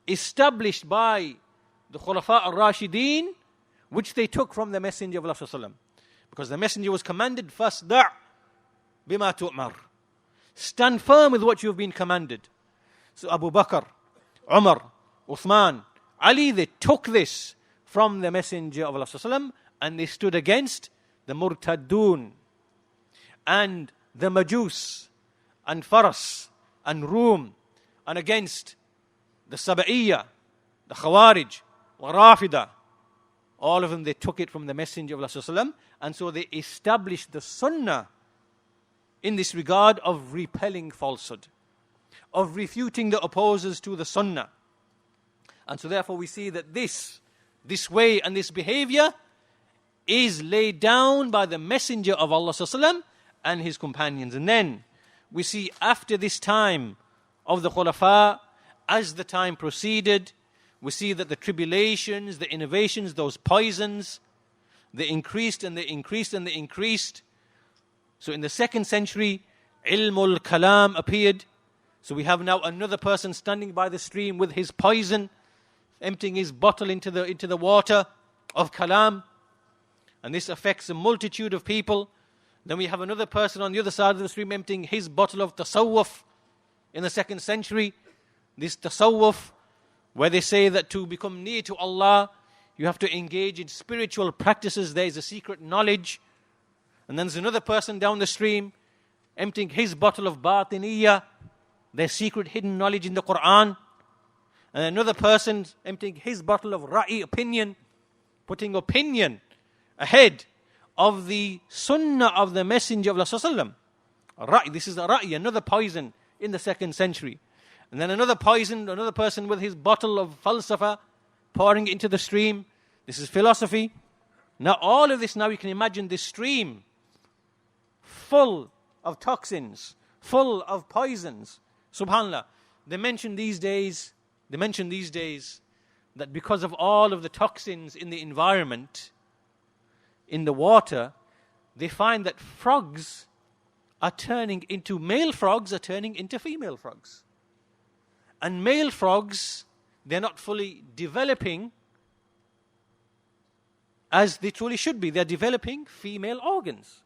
established by the Khulafa al-Rashideen, which they took from the Messenger of Allah sallallahu alaihi wasallam. Because the Messenger was commanded, فَاسْدَعْ بِمَا تُؤْمَرْ. Stand firm with what you have been commanded. So Abu Bakr, Umar, Uthman, Ali, they took this from the Messenger of Allah sallallahu alaihi wasallam, and they stood against the Murtaddun and the Majus and Faras and Rum, and against the Saba'iyya, the Khawarij, the Rafidah. All of them, they took it from the Messenger of Allah sallallahu alaihi wasallam, and so they established the Sunnah in this regard of repelling falsehood, of refuting the opposers to the Sunnah. And so therefore we see that this way and this behavior is laid down by the Messenger of Allah sallallahu alaihi wasallam and his companions. And then we see after this time of the Khulafa, as the time proceeded, we see that the tribulations, the innovations, those poisons, they increased and they increased and they increased. So in the 2nd century, Ilmul Kalam appeared. So we have now another person standing by the stream with his poison, emptying his bottle into the water of Kalam. And this affects a multitude of people. Then we have another person on the other side of the stream emptying his bottle of Tasawwuf in the 2nd century. This Tasawwuf, where they say that to become near to Allah, you have to engage in spiritual practices. There is a secret knowledge. And then there's another person down the stream emptying his bottle of Batiniyya, their secret hidden knowledge in the Quran. And another person emptying his bottle of Ra'i, opinion, putting opinion ahead of the Sunnah of the Messenger of Allah sallallahu alaihi wasallam. Ra'i, this is a Ra'i, another poison in the 2nd century. And then another person with his bottle of falsafa, pouring into the stream. This is philosophy. Now all of this, now you can imagine this stream full of toxins, full of poisons. SubhanAllah. They mention these days that because of all of the toxins in the environment, in the water, they find that male frogs are turning into female frogs. And male frogs, they're not fully developing as they truly should be. They're developing female organs.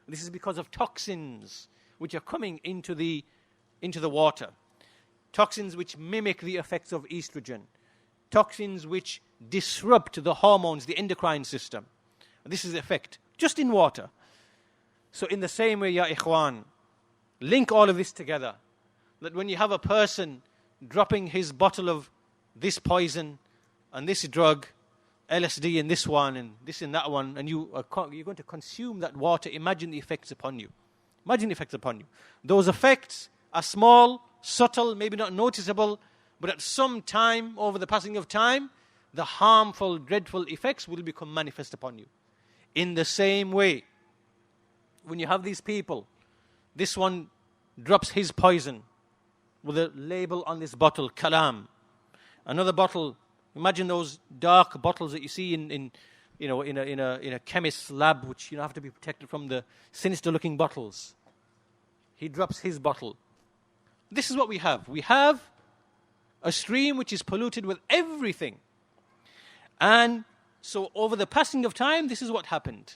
This is because of toxins which are coming into the water. Toxins which mimic the effects of estrogen. toxins which disrupt the hormones, the endocrine system. This is the effect, just in water. So in the same way, ya ikhwan, link all of this together. That when you have a person dropping his bottle of this poison and this drug, LSD in this one and this in that one, and you're going to consume that water, imagine the effects upon you. Imagine the effects upon you. Those effects are small, subtle, maybe not noticeable, but at some time, over the passing of time, the harmful, dreadful effects will become manifest upon you. In the same way, when you have these people, this one drops his poison with a label on this bottle, kalam. Another bottle, imagine those dark bottles that you see in a chemist's lab, which have to be protected from the sinister-looking bottles. He drops his bottle. This is what we have. We have a stream which is polluted with everything. And so over the passing of time, this is what happened.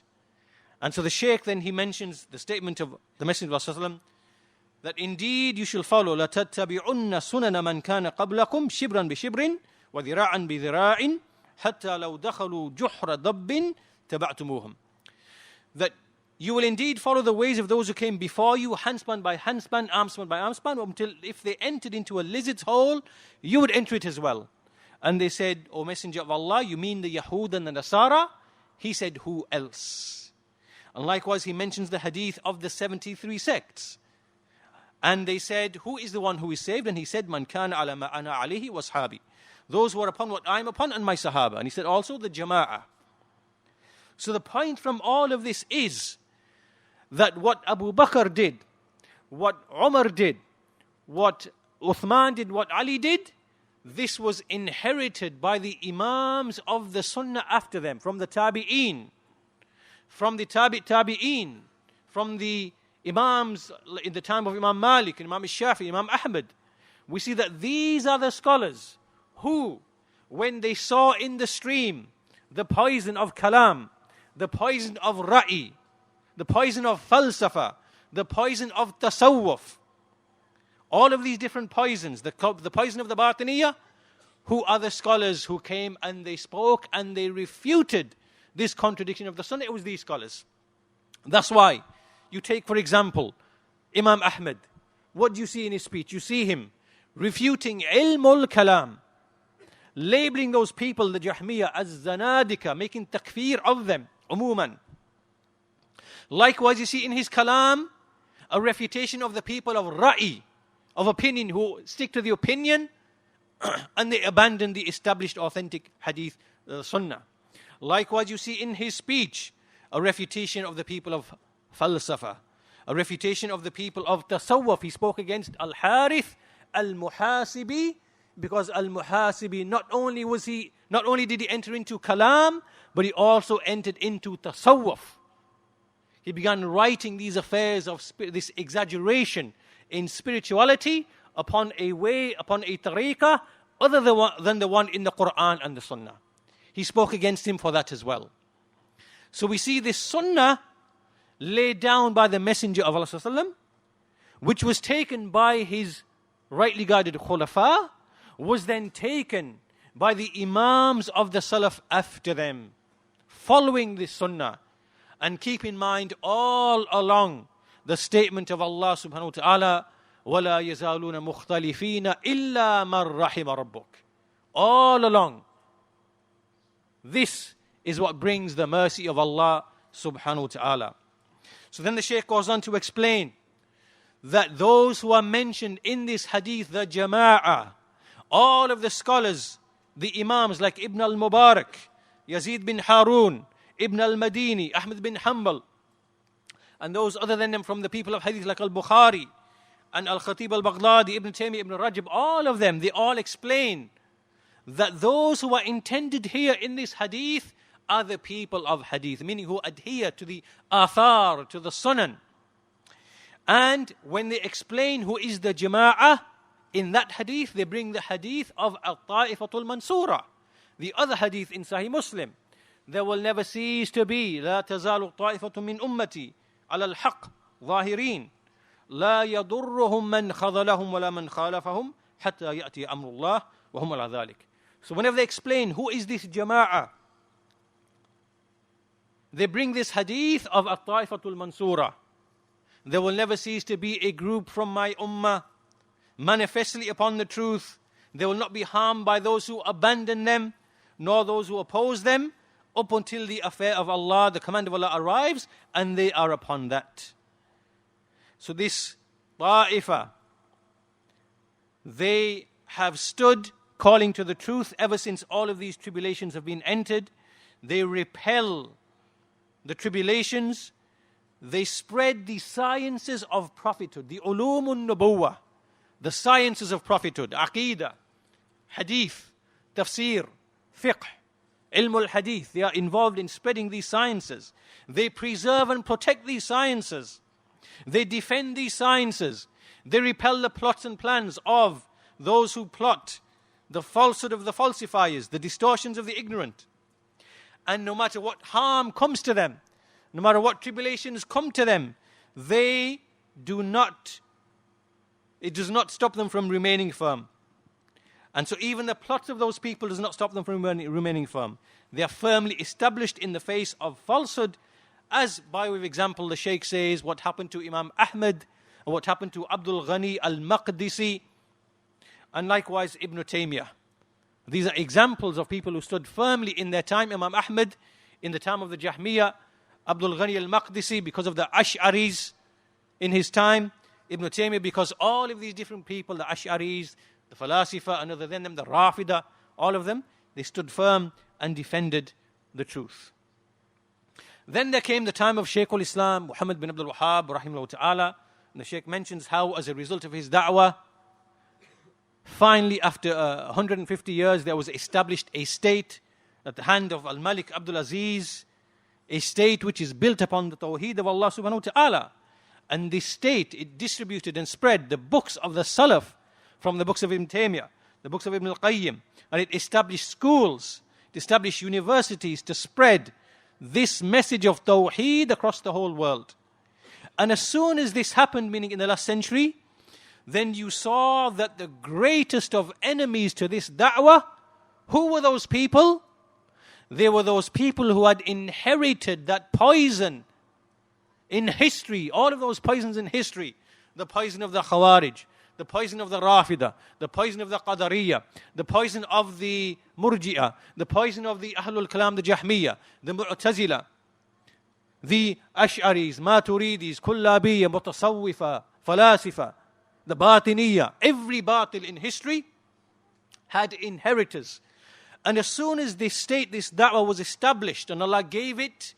And so the Shaykh then, he mentions the statement of the Messenger of Allah that indeed you shall follow لَتَتَّبِعُنَّ سُنَنَ مَنْ كَانَ قَبْلَكُمْ شِبْرًا بِشِبْرٍ وَذِرَاعًا بِذِرَاعٍ حَتَّى لَوْ دَخَلُوا جُحْرَ ضَبٍّ تَبَعْتُمُوهُمْ. That you will indeed follow the ways of those who came before you, handspan by handspan, armspan by armspan, until if they entered into a lizard's hole, you would enter it as well. And they said, O Messenger of Allah, you mean the Yahud and the Nasara? He said, who else? And likewise, he mentions the hadith of the 73 sects. And they said, who is the one who is saved? And he said, Man kana ala ma ana alayhi wa ashabi. Those who are upon what I am upon and my sahaba. And he said also the jama'ah. So the point from all of this is that what Abu Bakr did, what Umar did, what Uthman did, what Ali did, this was inherited by the Imams of the Sunnah after them, from the Tabi'een, from the Tabi'een, from the Imams in the time of Imam Malik, Imam Shafi, Imam Ahmad. We see that these are the scholars who, when they saw in the stream the poison of kalam, the poison of ra'i, the poison of falsafa, the poison of tasawwuf, all of these different poisons, the poison of the batiniyah, who are the scholars who came and they spoke and they refuted this contradiction of the Sunnah? It was these scholars. That's why you take, for example, Imam Ahmad. What do you see in his speech? You see him refuting ilmul kalam, labeling those people, the Jahmiyyah, as zanadika, making takfir of them, umuman. Likewise, you see in his kalam a refutation of the people of ra'i, of opinion, who stick to the opinion and they abandon the established authentic hadith, sunnah. Likewise, you see in his speech a refutation of the people of falsafa, a refutation of the people of tasawwuf. He spoke against Al-Harith Al-Muhasibi, because Al-Muhasibi not only did he enter into kalam, but he also entered into tasawwuf. He began writing these affairs of this exaggeration in spirituality upon a tariqah other than the one in the Quran and the Sunnah. He spoke against him for that as well. So we see this Sunnah laid down by the Messenger of Allah, which was taken by his rightly guided khulafa, was then taken by the Imams of the Salaf after them, following this Sunnah. And keep in mind all along the statement of Allah subhanahu wa ta'ala, وَلَا يَزَالُونَ مُخْتَلِفِينَ إِلَّا مَنْ رَحِمَ رَبُّكَ. All along, this is what brings the mercy of Allah subhanahu wa ta'ala. So then the Shaykh goes on to explain that those who are mentioned in this hadith, the jama'ah, all of the scholars, the Imams like Ibn al-Mubarak, Yazid bin Harun, Ibn al-Madini, Ahmad bin Hanbal, and those other than them from the people of hadith like al-Bukhari and al-Khatib al-Baghdadi, Ibn Taymiyyah, Ibn Rajab, all of them, they all explain that those who are intended here in this hadith are the people of hadith, meaning who adhere to the athar, to the sunan. And when they explain who is the jama'ah in that hadith, they bring the hadith of al-Ta'ifatul Mansura, the other hadith in Sahih Muslim. There will never cease to be لا تزال طائفة من أمتي على الحق ظاهرين لا يضرهم من خذلهم ولا من خالفهم حتى يأتي أمر الله وهم على ذلك. So whenever they explain who is this jama'ah, they bring this hadith of At-Taifatul Mansura. There will never cease to be a group from my ummah, manifestly upon the truth. They will not be harmed by those who abandon them, nor those who oppose them, up until the affair of Allah, the command of Allah arrives, and they are upon that. So this Ta'ifa, they have stood calling to the truth ever since all of these tribulations have been entered. They repel the tribulations. They spread the sciences of prophethood, the ulumun nubuwah, the sciences of prophethood, aqidah, hadith, tafsir, fiqh, ilm al-hadith. They are involved in spreading these sciences. They preserve and protect these sciences. They defend these sciences. They repel the plots and plans of those who plot the falsehood of the falsifiers, the distortions of the ignorant. And no matter what harm comes to them, no matter what tribulations come to them, it does not stop them from remaining firm. And so even the plots of those people does not stop them from remaining firm. They are firmly established in the face of falsehood, as by way of example the Shaykh says what happened to Imam Ahmad and what happened to Abdul Ghani al-Maqdisi, and likewise Ibn Taymiyyah. These are examples of people who stood firmly in their time. Imam Ahmad in the time of the Jahmiyyah, Abdul Ghani al-Maqdisi because of the Ash'aris in his time, Ibn Taymiyyah because all of these different people, the Ash'aris, the Falasifa, and other than them, the Rafida, all of them, they stood firm and defended the truth. Then there came the time of Shaykh al-Islam, Muhammad bin Abdul Wahhab, rahimahullah ta'ala, and the Shaykh mentions how as a result of his da'wah, finally, after 150 years, there was established a state at the hand of Al-Malik Abdul Aziz, a state which is built upon the Tawheed of Allah subhanahu wa ta'ala. And this state, it distributed and spread the books of the Salaf from the books of Ibn Taymiyyah, the books of Ibn al-Qayyim, and it established schools, it established universities to spread this message of Tawheed across the whole world. And as soon as this happened, meaning in the last century, then you saw that the greatest of enemies to this da'wah, who were those people? They were those people who had inherited that poison in history, all of those poisons in history, the poison of the Khawarij, the poison of the Rafida, the poison of the Qadariyah, the poison of the Murji'ah, the poison of the Ahlul Kalam, the Jahmiyyah, the Mu'tazila, the Ash'aris, Maturidis, Kullabiyya, Mutasawwifa, Falasifa, the Batiniyya. Every batil in history had inheritors. And as soon as this state, this da'wah was established, and Allah gave it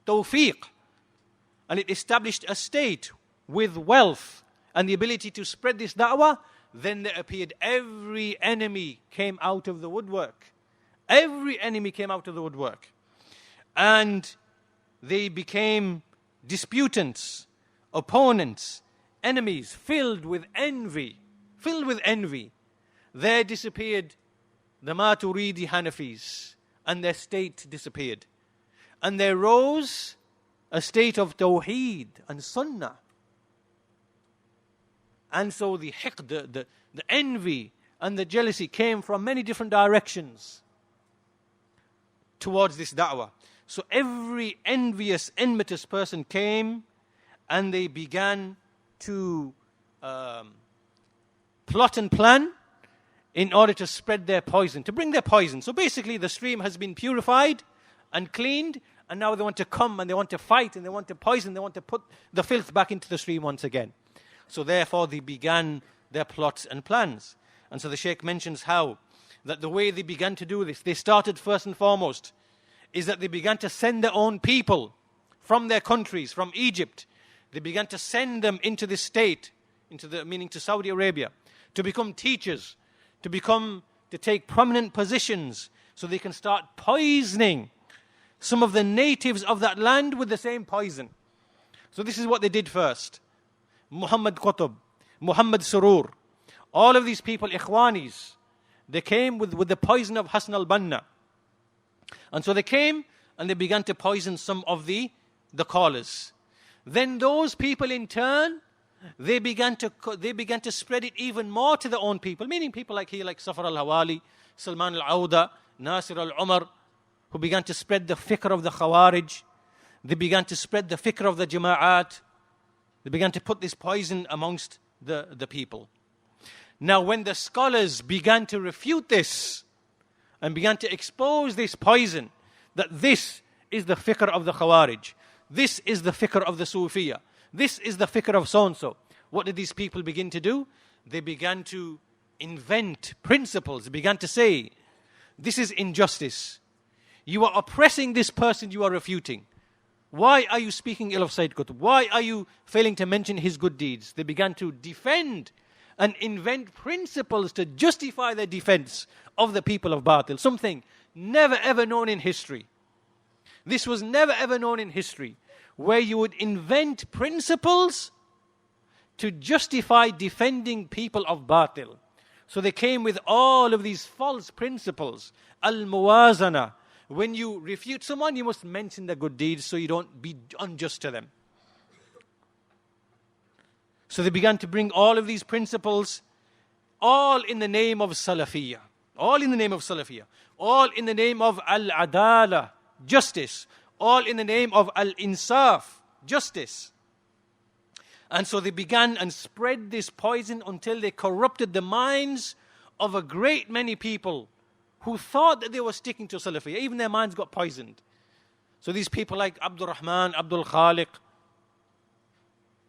tawfiq, and it established a state with wealth and the ability to spread this da'wah, then there appeared every enemy came out of the woodwork. Every enemy came out of the woodwork. And they became disputants, opponents, enemies, filled with envy. There disappeared the Maturidi Hanafis, and their state disappeared. And there rose a state of Tawheed and Sunnah. And so the hiqd, the envy and the jealousy came from many different directions towards this da'wah. So every envious, envious person came and they began to plot and plan in order to spread their poison, to bring their poison. So basically the stream has been purified and cleaned, and now they want to come and they want to fight and they want to poison, they want to put the filth back into the stream once again. So therefore they began their plots and plans. And so the Shaykh mentions how that the way they began to do this, they started first and foremost, is that they began to send their own people from their countries, from Egypt. They began to send them into this state, meaning to Saudi Arabia, to become teachers, to take prominent positions, so they can start poisoning some of the natives of that land with the same poison. So this is what they did first. Muhammad Qutb, Muhammad Surur, all of these people, Ikhwanis, they came with the poison of Hassan al-Banna. And so they came and they began to poison some of the callers. Then those people in turn, they began to spread it even more to their own people, meaning people like Safar al-Hawali, Salman al-Awda, Nasir al-Umar, who began to spread the fikr of the Khawarij. They began to spread the fikr of the Jama'at. They began to put this poison amongst the people. Now, when the scholars began to refute this and began to expose this poison, that this is the fikr of the Khawarij, this is the fikr of the Sufiya, this is the fikr of so-and-so, what did these people begin to do? They began to invent principles. They began to say, this is injustice. You are oppressing this person you are refuting. Why are you speaking ill of Sayyid Qutb? Why are you failing to mention his good deeds? They began to defend and invent principles to justify their defense of the people of Batil. Something never ever known in history. This was never ever known in history, where you would invent principles to justify defending people of Batil. So they came with all of these false principles. Al-Muwazana. When you refute someone, you must mention their good deeds so you don't be unjust to them. So they began to bring all of these principles, all in the name of Salafiyya. All in the name of Salafiyya. All in the name of Al-Adala, justice. All in the name of Al-Insaf, justice. And so they began and spread this poison until they corrupted the minds of a great many people who thought that they were sticking to Salafiyya. Even their minds got poisoned. So these people like Abdul Rahman, Abdul Khaliq,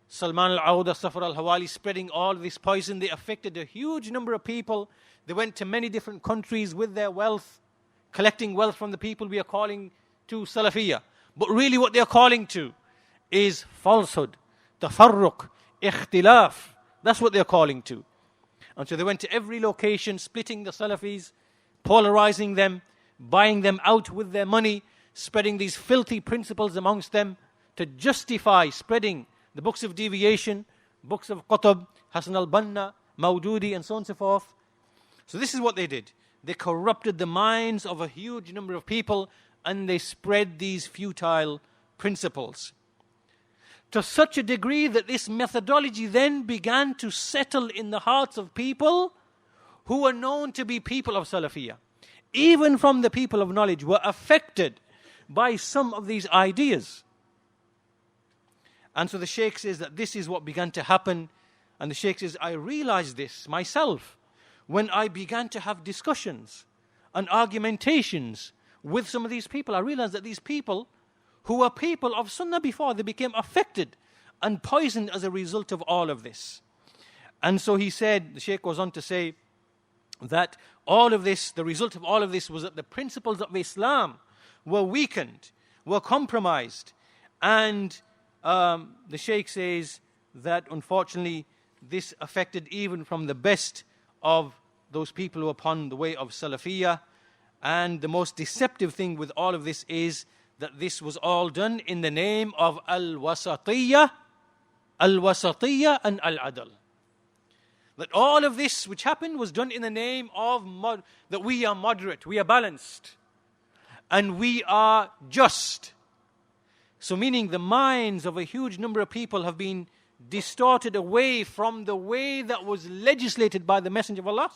Salman al-Awda, Safar al-Hawali, spreading all this poison. They affected a huge number of people. They went to many different countries with their wealth, collecting wealth from the people we are calling to Salafiyya. But really what they are calling to is falsehood, tafarruq, ikhtilaf. That's what they are calling to. And so they went to every location, splitting the Salafis, polarizing them, buying them out with their money, spreading these filthy principles amongst them to justify spreading the books of deviation, books of Qutb, Hassan al-Banna, Maududi, and so on and so forth. So this is what they did. They corrupted the minds of a huge number of people and they spread these futile principles. To such a degree that this methodology then began to settle in the hearts of people who were known to be people of Salafiyya. Even from the people of knowledge were affected by some of these ideas. And so the Shaykh says that this is what began to happen. And the Shaykh says, I realized this myself when I began to have discussions and argumentations with some of these people. I realized that these people who were people of Sunnah before, they became affected and poisoned as a result of all of this. And so he said, the Shaykh goes on to say that all of this, the result of all of this was that the principles of Islam were weakened, were compromised. And the Shaykh says that unfortunately this affected even from the best of those people who are upon the way of Salafiyya. And the most deceptive thing with all of this is that this was all done in the name of Al-Wasatiyya and Al-Adl. That all of this which happened was done in the name of that we are moderate, we are balanced, and we are just. So meaning the minds of a huge number of people have been distorted away from the way that was legislated by the Messenger of Allah,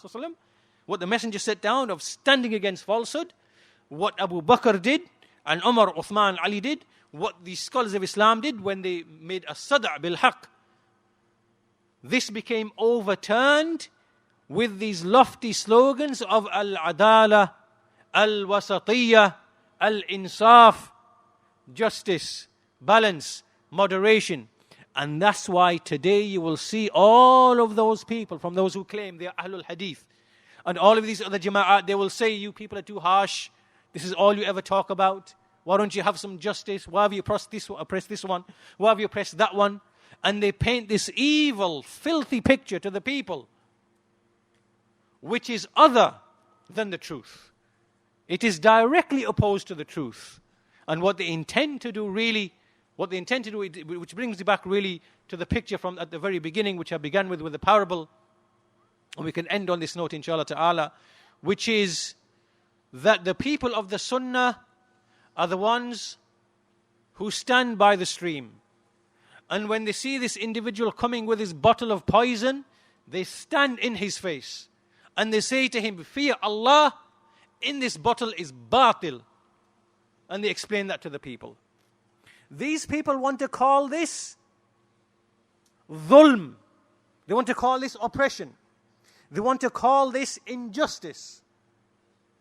what the Messenger set down of standing against falsehood, what Abu Bakr did, and Umar, Uthman, Ali did, what the scholars of Islam did when they made a sada' bil haqq. This became overturned with these lofty slogans of al-adala, al-wasatiyya, al-insaf, justice, balance, moderation. And that's why today you will see all of those people, from those who claim they are Ahlul Hadith, and all of these other Jama'at, they will say, you people are too harsh. This is all you ever talk about. Why don't you have some justice? Why have you oppressed this one? Why have you oppressed that one? And they paint this evil, filthy picture to the people, which is other than the truth. It is directly opposed to the truth. And what they intend to do really, which brings you back really to the picture from at the very beginning, which I began with the parable, and we can end on this note, inshallah ta'ala, which is that the people of the Sunnah are the ones who stand by the stream. And when they see this individual coming with his bottle of poison, they stand in his face and they say to him, fear Allah, in this bottle is batil. And they explain that to the people. These people want to call this dhulm. They want to call this oppression. They want to call this injustice.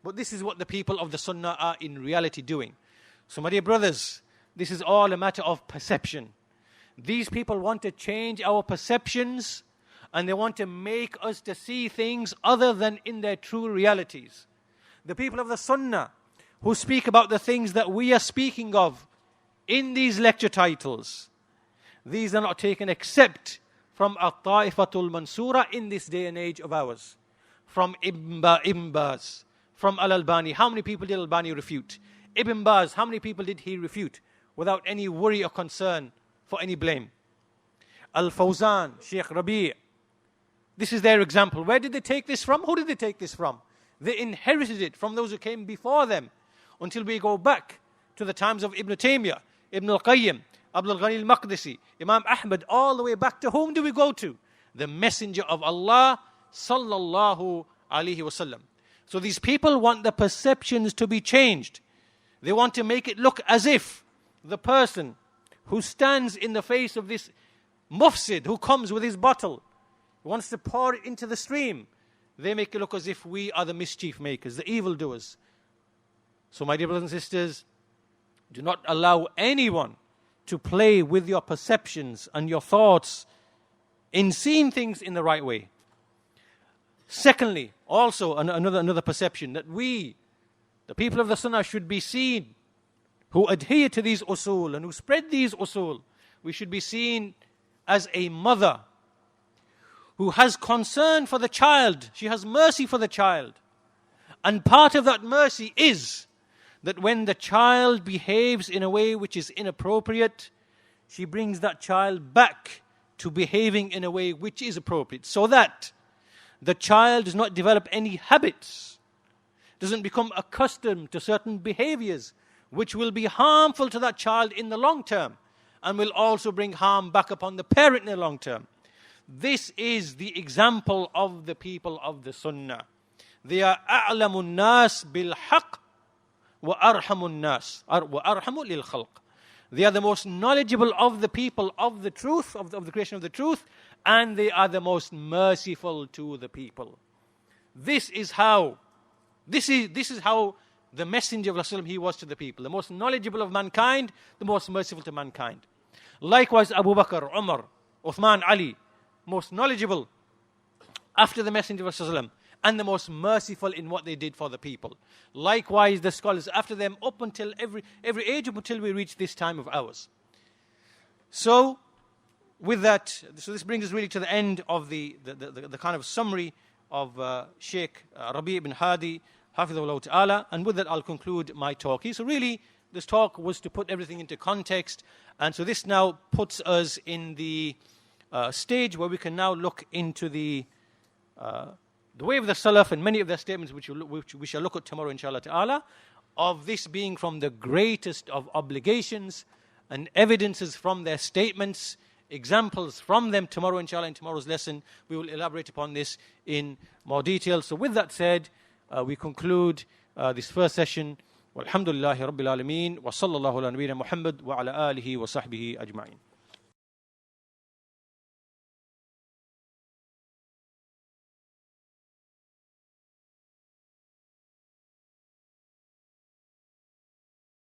But this is what the people of the Sunnah are in reality doing. So my dear brothers, this is all a matter of perception. These people want to change our perceptions, and they want to make us to see things other than in their true realities. The people of the Sunnah who speak about the things that we are speaking of in these lecture titles, these are not taken except from At-Ta'ifatul Mansura in this day and age of ours. From Ibn Baz, from Al-Albani. How many people did Al-Albani refute? Ibn Baz, how many people did he refute without any worry or concern for any blame? Al-Fawzan, Sheikh Rabi'. This is their example. Where did they take this from? Who did they take this from? They inherited it from those who came before them, until we go back to the times of Ibn Taymiyyah, Ibn al-Qayyim, Abdul Ghani al-Maqdisi, Imam Ahmad. All the way back to whom do we go to? The Messenger of Allah sallallahu alaihi wasallam. So these people want the perceptions to be changed. They want to make it look as if the person who stands in the face of this mufsid, who comes with his bottle, wants to pour it into the stream, they make it look as if we are the mischief makers, the evildoers. So my dear brothers and sisters, do not allow anyone to play with your perceptions and your thoughts in seeing things in the right way. Secondly, also another perception, that we, the people of the Sunnah, should be seen, who adhere to these usul and who spread these usul, we should be seen as a mother who has concern for the child. She has mercy for the child. And part of that mercy is that when the child behaves in a way which is inappropriate, she brings that child back to behaving in a way which is appropriate, so that the child does not develop any habits, doesn't become accustomed to certain behaviors which will be harmful to that child in the long term and will also bring harm back upon the parent in the long term. This is the example of the people of the Sunnah. They are a'lamun nas bil haqq wa arhamun nas wa arhamu lil khalq. They are the most knowledgeable of the people of the truth, of the creation of the truth, and they are the most merciful to the people. This is how the Messenger of Allah, he was to the people. The most knowledgeable of mankind, the most merciful to mankind. Likewise, Abu Bakr, Umar, Uthman, Ali, most knowledgeable after the Messenger of Allah, and the most merciful in what they did for the people. Likewise, the scholars after them, up until every age, up until we reach this time of ours. So, with that, this brings us really to the end of the kind of summary of Sheikh Rabi' ibn Hadi, Hafidhullah Ta'ala, and with that I'll conclude my talk. So really, this talk was to put everything into context, and so this now puts us in the stage where we can now look into the way of the Salaf and many of their statements, which we shall look at tomorrow, inshallah ta'ala, of this being from the greatest of obligations, and evidences from their statements, examples from them tomorrow, inshallah, in tomorrow's lesson. We will elaborate upon this in more detail. So with that said, we conclude this first session. Walhamdulillahi Rabbil Alameen, wa sallallahu ala nabiyyina Muhammad wa ala alihi wa sahbihi ajma'in.